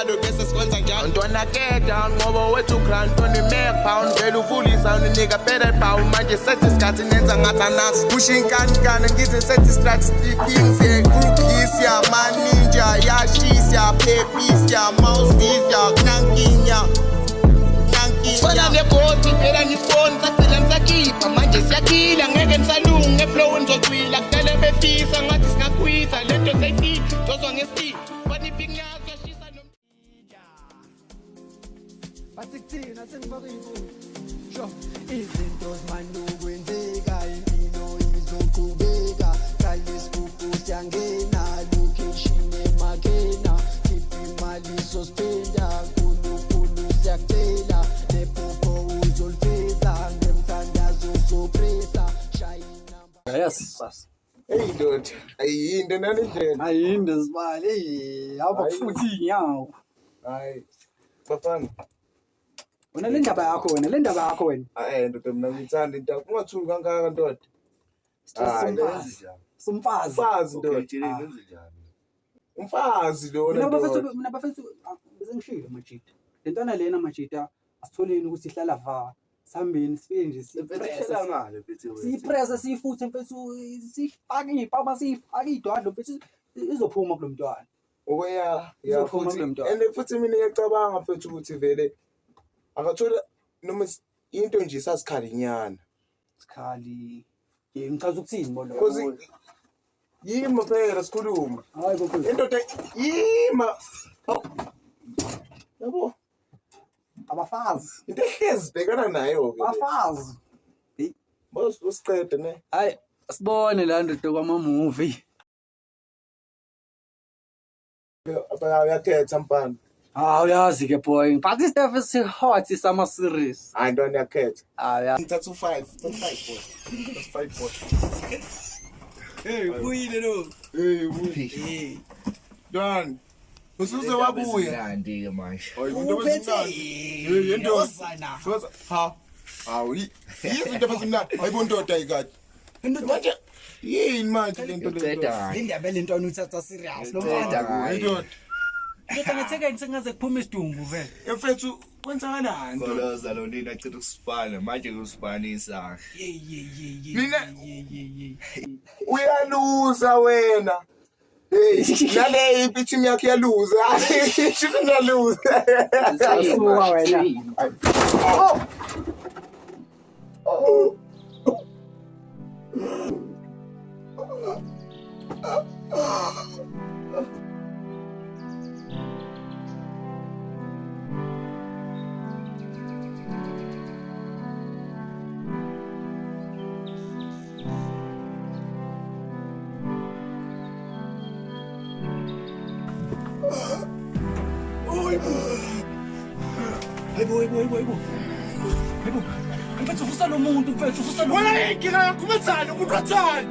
njalo bese sikwenza njalo ntwana get down ngoba wethu grant on the Mac pound vele uvulisa unika better power manje sethi isikhathi nenza ngathi anasi pushing kankane ngize sethi statistics group is ya ninja ya shis ya pepis ya mouse ya nankinya fana nebhodi phela nisponsor cela ngisakhipha manje siyakhila ngeke nisalunge flow ngizochwila kudala befisa ngathi singakwitha lento seyifika tozwa ngesiphi banipingaza shisa nomthinja bathi kuthina sengifaka inkulu sho izinto zimanje kwenzeka impilo izoqhubeka kayisikuku siyangena location emakena khipha imali sospenda kuNkulunkulu siyacela lepopo uzolifeza ngemthandazo sopresa shayina Yes. hey ndoda ayinde nanindlela Ayinde sibali. Hamba futhi nyawo. hayi bafana Wena le ndaba yakho wena. ndoda mina ngithanda into ungathuki kangaka ndoda Umfazi ndoda umfazi lo mina bafethu bezengishilo majita. Lentwana lena majita asitholeni ukuthi ihlala va. Sihambeni sifike nje sipressa sifuthe mfethu sifake ipapa sifake idwadlo mfethu izophuma kulo mntwana. oya Izophuma futhi kulo mntwana. and futhi mina ngiyacabanga mfethu ukuthi vele akathola noma into nje sasikhalinyana Sikhali. Ngichaza ukuthini bona. because yima phela sikhuluma Hayi kokho. indoda yima yabo Abafazi. into ehlezi bhekana nayo ke Abafazi. boss usiqede ne Hayi sibone la ndodo kwama movie. uyakhetha mfana Uyazi ke boy. But this stuff is hot sama series. hayi ntwana yakhetha Yeah. ngithatha u5 5 boy hey kuyile lo hey Don usuze wabuya Ndike manje. yento ha hayi izinto phezimnandi hayibo ndoda ayikade manje yini manje lento Uceda le ndaba le ntwana uthatha serious lo Uceda mfana ngayo. ndoda kodwa ngethekeni sengaze kuphuma isidumbu vele emfethu kwenzakalani Ngoloza lo nina acela ukusipana manje kusipanisa. Mina- uyaluza wena hey nale ipithimu yakhe yaluza shito naluza Asuka wena. Hayibo mfethu ufusa lo muntu mfethu ufusa lo wena inkinga yakho umenzani umuntu wathani